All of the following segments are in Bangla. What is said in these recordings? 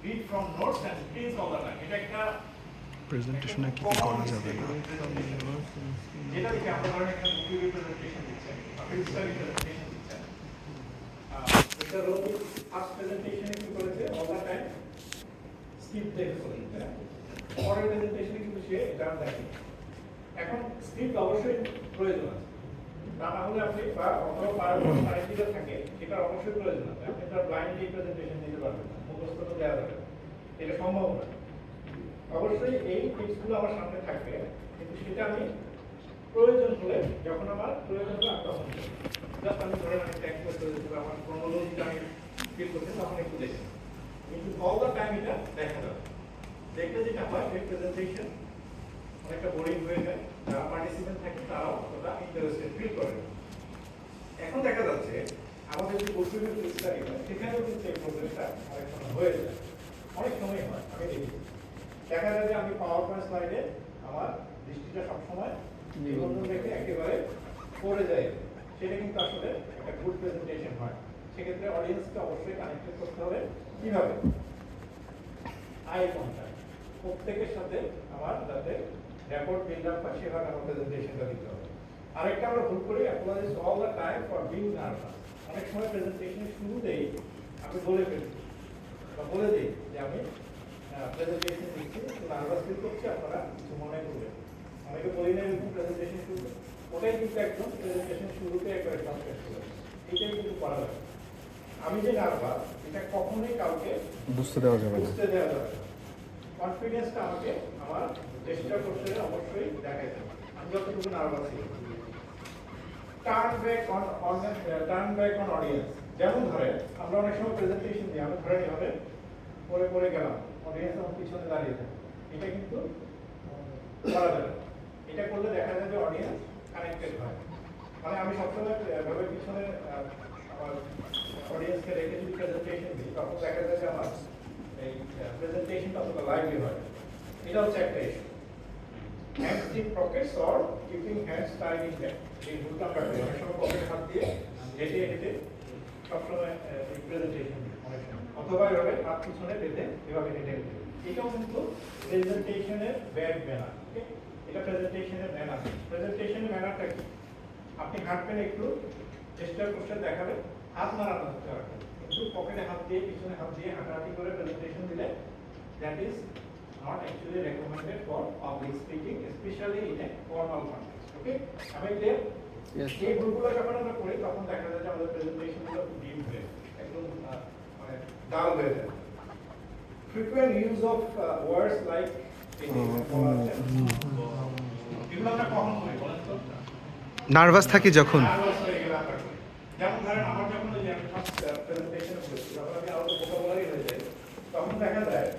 read from notes and screens all the time. এটা একটা প্রেজেন্টেশনে কি কি করা যাবে না যেটা দেখে আমরা ধরেন একটা মুভি প্রেজেন্টেশন দিচ্ছেন বা ফিজিক্যালি প্রেজেন্টেশন দিচ্ছেন এটা রোল ফার্স্ট প্রেজেন্টেশনে কি করেছে অল দ্য টাইম স্কিপ দেখে চলেছে পরের প্রেজেন্টেশনে কিন্তু সে এটা দেখে এখন স্ক্রিপ্ট অবশ্যই প্রয়োজন আছে তা না হলে আপনি বা অথবা পারামিটার থাকে এটা অবশ্যই প্রয়োজন আছে আপনি তার ব্লাইন্ডলি প্রেজেন্টেশন দিতে পারবেন না মুখস্থ তো দেওয়া যাবে না এটা সম্ভব না অবশ্যই এই টিপসগুলো আমার সামনে থাকবে কিন্তু সেটা আমি প্রয়োজন হলে যখন আমার প্রয়োজন হলে আমি তখন জাস্ট আমি ধরেন আমি ট্যাক্স করতে দিতে আমার ক্রোনোলজিটা আমি ফিল করতে তখন একটু দেখি কিন্তু অল দ্য টাইম এটা দেখা যাবে দেখলে যেটা হয় এই প্রেজেন্টেশন অনেকটা বোরিং হয়ে যায় যারা পার্টিসিপেন্ট থাকে তারাও ওটা ইন্টারেস্টেড ফিল করে এখন দেখা যাচ্ছে আমাদের যে কন্ট্রিবিউট স্টাডি হয় সেখানেও কিন্তু এই প্রসেসটা অনেক সময় হয়ে যায় অনেক সময় হয় আমি দেখি দেখা যায় যে আমি পাওয়ার পয়েন্ট স্লাইডে আমার দৃষ্টিটা সবসময় নিবন্ধন রেখে একেবারে পড়ে যায় সেটা কিন্তু আসলে একটা গুড প্রেজেন্টেশন হয় সেক্ষেত্রে অডিয়েন্সকে অবশ্যই কানেক্টেড করতে হবে কিভাবে আই কন্টাক্ট প্রত্যেকের সাথে আমার যাতে রেকর্ড বিল্ড আপ হয় সেভাবে আমার প্রেজেন্টেশনটা দিতে হবে আরেকটা আমরা ভুল করি apologies all the time for being nervous অনেক সময় প্রেজেন্টেশনের শুরুতেই আমি বলে ফেলি বা বলে দিই যে আমি প্রেজেন্টেশন দিচ্ছি তো নার্ভাস ফিল করছি আপনারা কিছু মনে করবেন অনেকে বলি না এরকম প্রেজেন্টেশন শুরু ওটাই কিন্তু একদম প্রেজেন্টেশন শুরুতে একবার ট্রান্সলেট করে এটাই কিন্তু করা যাবে আমি যে নার্ভাস এটা কখনোই কাউকে বুঝতে দেওয়া যাবে না বুঝতে দেওয়া যাবে কনফিডেন্সটা আমাকে আমার চেষ্টা করতে অবশ্যই দেখাইতে হবে আমি যতটুকু নার্ভাস ছিল টার্ন ব্যাক অন অডিয়েন্স যেমন ধরে আমরা অনেক সময় প্রেজেন্টেশন দিই আমি ধরে এভাবে পরে পরে গেলাম অডিয়েন্স আমার পিছনে দাঁড়িয়ে থাকে এটা কিন্তু করা যাবে এটা করলে দেখা যায় যে অডিয়েন্স কানেক্টেড হয় মানে আমি সবসময় এভাবে পিছনে আমার অডিয়েন্সকে রেখে যদি প্রেজেন্টেশন দিই তখন দেখা যায় যে আমার এই প্রেজেন্টেশনটা অতটা লাইভলি হয় এটা হচ্ছে একটা issue hands in pockets or keeping hands tied in back এই দুটো আমরা করি অনেক সময় পকেটে হাত দিয়ে হেঁটে হেঁটে সবসময় প্রেজেন্টেশন দিই অনেক সময় অথবা এভাবে হাত পিছনে বেঁধে এভাবে হেঁটে হেঁটে এটাও কিন্তু প্রেজেন্টেশনের ব্যাড ম্যানার এটা প্রেজেন্টেশনের ম্যানার প্রেজেন্টেশনের ম্যানারটা কি আপনি হাঁটবেন একটু চেষ্টা করছেন দেখাবেন হাত নাড়ানো হচ্ছে রাখবেন কিন্তু পকেটে হাত দিয়ে পিছনে হাত দিয়ে হাঁটাহাঁটি করে প্রেজেন্টেশন দিলে that is not actually recommended for public speaking, especially in a formal context. Okay? Am I clear? Yes. এই ভুলগুলো যখন আমরা করি তখন দেখা যায় যে আমাদের প্রেজেন্টেশনগুলো খুব ডিপ হয়ে একদম মানে ডাল হয়ে যায় frequent use of words like এগুলো আমরা কখন করি বলেন তো নার্ভাস থাকি যখন নার্ভাস হয়ে গেলে আমরা করি যেমন ধরেন আমার যখন ওই যে আমি ফার্স্ট প্রেজেন্টেশন করছি যখন আমি আরো ভোকাবুলারি হয়ে যায় তখন দেখা যায়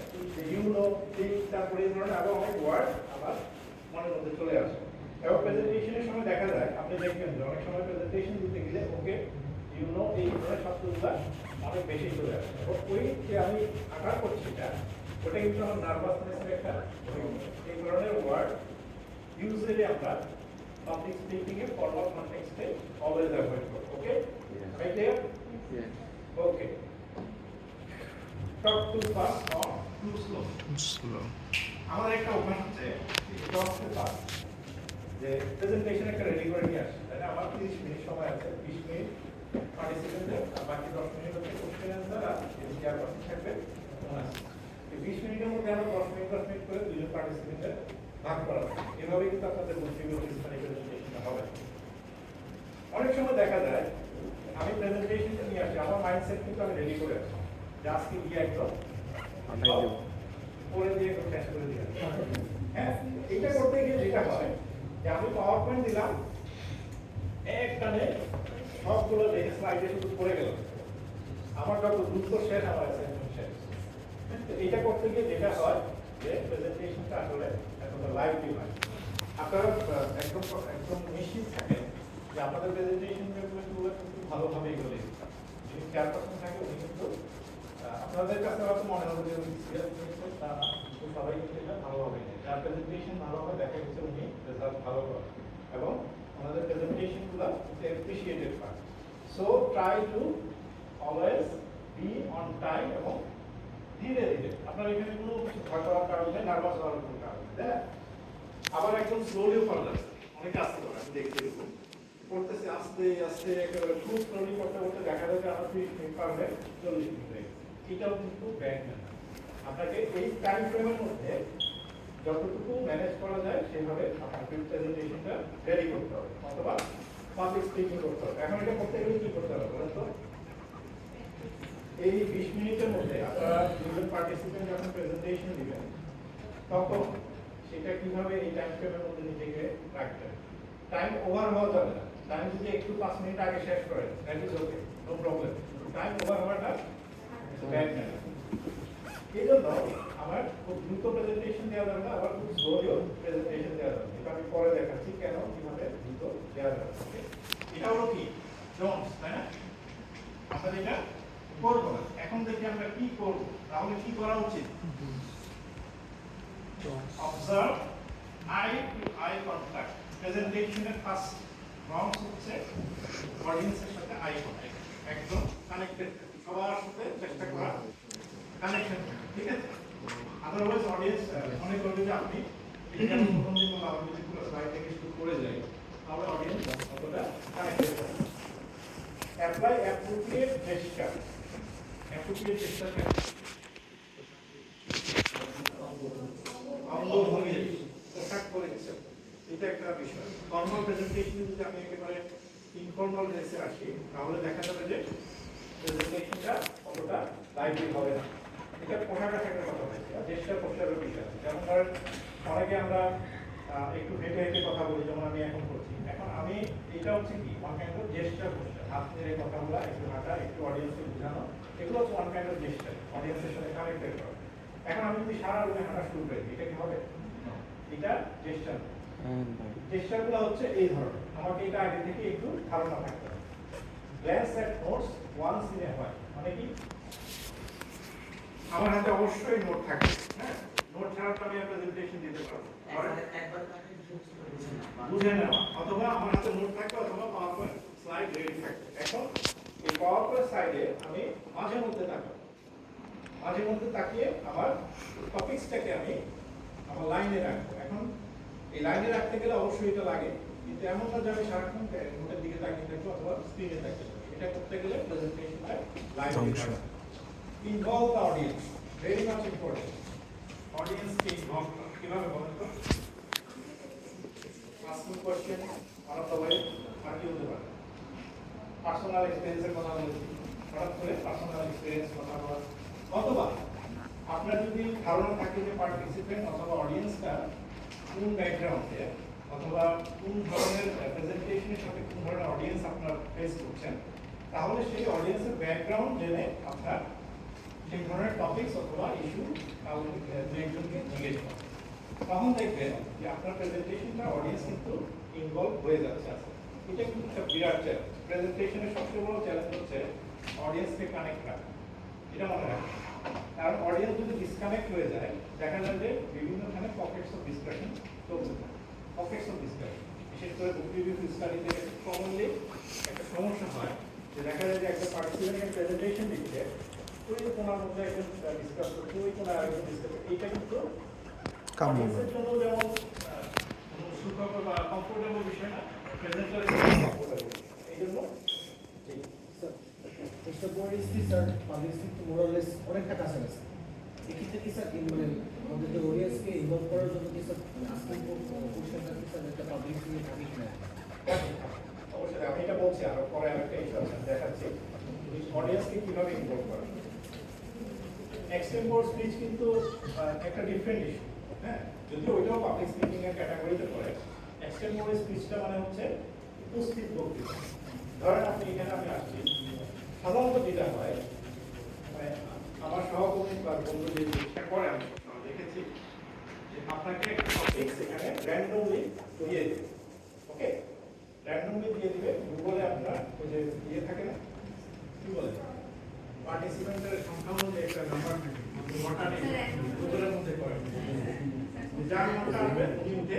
ইউনো ঠিক তারপরে এই ধরনের আরো অনেক ওয়ার্ড আবার মনের মধ্যে চলে আসে এবং প্রেজেন্টেশনের সময় দেখা যায় আপনি দেখবেন যে অনেক সময় প্রেজেন্টেশন দিতে গেলে ওকে ইউনো এই ধরনের শব্দগুলো অনেক বেশি চলে আসে এবং ওই যে আমি আকার করছি এটা ওটা কিন্তু আমার নার্ভাসনেসের একটা এই ধরনের ওয়ার্ড ইউজুয়ালি আমরা পাবলিক স্পিকিং এ ফরমাল কনটেক্সটে অলওয়েজ অ্যাভয়েড করব okay right clear okay talk too fast or too slow slow আমাদের একটা অভ্যাস হচ্ছে talk too fast যে প্রেজেন্টেশন একটা রেডি করে নিয়ে আসি তাহলে আমার 30 মিনিট সময় আছে 20 মিনিট পার্টিসিপেন্টদের আর বাকি 10 মিনিট হচ্ছে কোশ্চেন অ্যানসার আর চেয়ার পার্সন থাকবে এই 20 মিনিটের মধ্যে আমরা 10 মিনিট করে দুজন পার্টিসিপেন্টদের ভাগ করা এভাবে কিন্তু আপনাদের কন্ট্রিবিউট স্টাডি প্রেজেন্টেশন হবে অনেক সময় দেখা যায় আমি প্রেজেন্টেশনটা নিয়ে আসি আমার মাইন্ডসেট কিন্তু আমি রেডি করে আসি আজকে গিয়ে একদম করে দিয়ে একদম শেষ করে দিয়ে হ্যাঁ এটা করতে গিয়ে যেটা হয় যে আমি পাওয়ার পয়েন্ট দিলাম একটানে সবগুলো দেখে স্লাইডে শুধু পড়ে গেল আমার যত দ্রুত শেষ আমার অ্যাসাইনমেন্ট শেষ এটা করতে গিয়ে যেটা হয় যে প্রেজেন্টেশনটা আসলে এতটা লাইভলি হয় আপনারা একদম একদম নিশ্চিত থাকেন যে আপনাদের প্রেজেন্টেশনগুলো কিন্তু ভালোভাবে এগুলো লিখতে যিনি চেয়ারপারসন থাকে উনি কিন্তু আপনাদের কাছে হয়তো মনে হবে যে সিরিয়াস নিচ্ছে তা সবাই কিন্তু এটা ভালোভাবে নেয় যার প্রেজেন্টেশন ভালোভাবে দেখা গেছে উনি রেজাল্ট ভালো করেন এবং আমাদের প্রেজেন্টেশনগুলো অ্যাপ্রিসিয়েটেড হয় so try to always be on time এবং ধীরে ধীরে, আপনার এখানে কোনো কিছু ভয় করার কারণ নেই, নার্ভাস হওয়ার কোনো কারণ নেই, তাই না? আবার একদম স্লোলিও করা যাবে, অনেকে আসতে পারে, আমি দেখছি এরকম করতেছে আস্তে আস্তে একেবারে খুব স্লোলি করতে করতে দেখা যাবে আমার 30 মিনিট পার হয়ে 40 মিনিট হয়ে গেছে। এটাও কিন্তু ব্যাড না। আপনাকে এই টাইম ফ্রেমের মধ্যে যতটুকু ম্যানেজ করা যায় সেভাবে আপনার প্রেজেন্টেশনটা রেডি করতে হবে, অথবা পাবলিক স্পিকিং করতে হবে। এখন এটা করতে গেলে কি করতে হবে বলেন তো? এই 20 মিনিটের মধ্যে আপনারা দুজন পার্টিসিপেন্ট যখন প্রেজেন্টেশন দিবেন তখন সেটা কিভাবে এই টাইম ফ্রেমের মধ্যে নিজেকে রাখবেন। টাইম ওভার হওয়া যাবে না। টাইম যদি একটু 5 মিনিট আগে শেষ করেন that is okay, no problem. Time over হওয়াটা ব্যাড ম্যানার। এই জন্য আমার খুব দ্রুত প্রেজেন্টেশন দেওয়া যাবে না, আবার খুব স্লোলিও প্রেজেন্টেশন দেওয়া যাবে না। এটা আমি পরে দেখাচ্ছি কেন কিভাবে দ্রুত দেওয়া যাবে। এটা হলো কি জোনস, তাই না? আমরা এটা করবো না। এখন দেখি আমরা কি করব, তাহলে কি করা উচিত? Observe eye to eye contact. প্রেজেন্টেশনের ফার্স্ট রংস হচ্ছে অডিয়েন্সের সাথে আই কন্টাক্ট, একদম কানেক্টেড, সবার সাথে চেষ্টা করা কানেকশন, ঠিক আছে? আদারওয়াইজ অডিয়েন্স মনে করবে যে আপনি এটা প্রথম দিন বলা আমি যদি পুরো স্লাইড থেকে শুরু করে যাই তাহলে অডিয়েন্স অতটা কানেক্টেড হবে না। Apply appropriate gesture. Appropriate gesture কি? অঙ্গভঙ্গি, পোশাক পরিচ্ছদ, এটা একটা বিষয়। ফর্মাল প্রেজেন্টেশনে যদি আমি একেবারে ইনফর্মাল ড্রেসে আসি তাহলে দেখা যাবে যে প্রেজেন্টেশনটা অতটা লাইভলি হবে না। এটা পোশাক আশাকের কথা বলছি, আর জেস্চার পোশাকের বিষয়। যেমন ধরেন অনেকে আমরা একটু হেঁটে হেঁটে কথা বলি, যেমন আমি এখন করছি। এখন আমি এটা হচ্ছে কি ওয়ান কাইন্ড অফ জেস্চার পোশাক, হাত নেড়ে কথা বলা, একটু হাঁটা, একটু অডিয়েন্সকে বোঝানো, এগুলো হচ্ছে ওয়ান কাইন্ড অফ জেস্চার, অডিয়েন্সের সাথে কানেক্টেড করা। এখন আমি যদি সারা রুমে হাঁটা শুরু করি এটা কি হবে? এটা জেস্চার। জেস্চারগুলো হচ্ছে এই ধরনের, আমাকে এটা আগে থেকে একটু ধারণা থাকতে হবে। Glance at notes once in a while, মানে কি আমার হাতে অবশ্যই নোট থাকে, হ্যাঁ? নোট ছাড়া তো আমি প্রেজেন্টেশন দিতে পারবো বুঝে নেওয়া, অথবা আমার হাতে নোট থাকবে অথবা পাওয়ারপয়েন্ট স্লাইড রেডি থাকবে। এখন এই পাওয়ারপয়েন্ট স্লাইডে আমি মাঝে মধ্যে তাকাবো, মাঝে মধ্যে তাকিয়ে আমার টপিকসটাকে আমি আমার লাইনে রাখবো। এখন এই লাইনে রাখতে গেলে অবশ্যই এটা লাগে, কিন্তু এমন না যে আমি সারাক্ষণ নোটের দিকে তাকিয়ে থাকবো অথবা স্ক্রিনে তাকিয়ে থাকবো। এটা করতে গেলে প্রেজেন্টেশনটা লাইনে থাকবে। Involve the audience, very much important. অডিয়েন্সকে ইনভলভ করা কিভাবে বলেন তো? asking question one of the way আর কি হতে পারে? পার্সোনাল এক্সপেরিয়েন্সের কথা বলেছি, হঠাৎ করে পার্সোনাল এক্সপেরিয়েন্স কথা বলা, অথবা আপনার যদি ধারণা থাকে যে পার্টিসিপেন্ট অথবা অডিয়েন্সটা কোন ব্যাকগ্রাউন্ডে অথবা কোন ধরনের প্রেজেন্টেশনের সাথে কোন ধরনের অডিয়েন্স আপনার ফেস করছেন, তাহলে সেই অডিয়েন্সের ব্যাকগ্রাউন্ড জেনে আপনার সেই ধরনের টপিকস অথবা ইস্যু একজনকে জিজ্ঞেস করেন। তখন দেখবেন যে আপনার প্রেজেন্টেশনটা অডিয়েন্স কিন্তু ইনভলভ হয়ে যাচ্ছে। এটা কিন্তু একটা বিরাট চ্যালেঞ্জ। প্রেজেন্টেশনের সবচেয়ে বড় চ্যালেঞ্জ হচ্ছে অডিয়েন্সকে কানেক্ট রাখা, এটা মনে রাখবেন। কারণ অডিয়েন্স যদি ডিসকানেক্ট হয়ে যায় দেখা যায় যে বিভিন্নখানে পকেটস অফ ডিসকাশন চলতে থাকে। পকেটস অফ ডিসকাশন বিশেষ করে বুক রিভিউ স্টাডিতে কমনলি একটা সমস্যা হয় যে দেখা যায় যে একটা পার্টিসিপেন্ট প্রেজেন্টেশন দিচ্ছে, ওই কোনার মধ্যে একজন ডিসকাস করছে, ওই কোনার আরেকজন ডিসকাস করছে। এইটা কিন্তু অডিয়েন্সের জন্য যেমন সুখকর বা কমফোর্টেবল বিষয় না, প্রেজেন্টারের জন্য কমফোর্টেবল। এই জন্য Mr. Board is this sir, publicity more or less অনেকটা কাছাকাছি। এক্ষেত্রে কি স্যার মানে আমাদের অডিয়েন্সকে ইনভলভ করার জন্য কি স্যার আজকে কোশ্চেনটা কি স্যার একটা পাবলিসিটি থাকে কিনা? অবশ্যই আমি এটা বলছি, আরো পরে আরেকটা ইস্যু আছে দেখাচ্ছি অডিয়েন্সকে কিভাবে ইনভলভ করা। এক্সটেম্পোর স্পিচ কিন্তু একটা ডিফারেন্ট ইস্যু, হ্যাঁ, যদিও ওইটাও পাবলিক স্পিকিং এর ক্যাটাগরিতে পড়ে। এক্সটেম্পোর স্পিচটা মানে হচ্ছে উপস্থিত বক্তৃতা। ধরেন আপনি এখানে আমি আসছি, সাধারণত যেটা হয় মানে আমার সহকর্মী বা বন্ধু যে জিনিসটা করে আমি সবসময় দেখেছি যে আপনাকে একটা টপিক সেখানে র্যান্ডমলি দিয়ে দেবে, ওকে, র্যান্ডমলি দিয়ে দিবে। গুগলে আপনার ওই যে ইয়ে থাকে না, কি বলে পার্টিসিপেন্টের সংখ্যা অনুযায়ী একটা নাম্বার থাকে, ঘটা নেই গুগলের মধ্যে করে, যার নামটা আসবে উনি উঠে